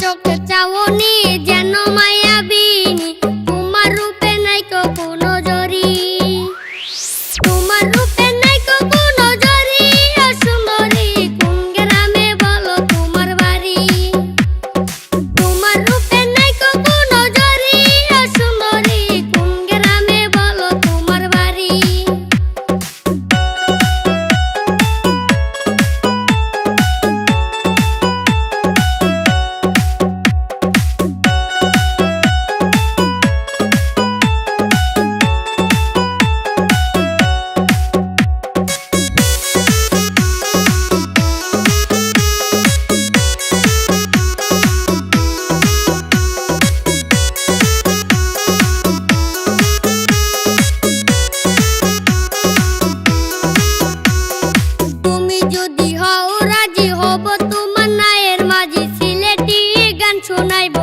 চোখে চাওনি যেন মায়াবিনী, তোমার রূপে নাই কোনো জরি, তোমার রূপে নাই কোনো জরি। সুন্দরী কোন গ্রামে বলো তোমার বাড়ি, তোমার রূপে নাই কোনো জরি। সুন্দরী কোন গ্রামে বলো তোমার বাড়ি। যদি হও রাজি হব তোমার নায়ের মাঝি, সিলেটি গান শোনাইব।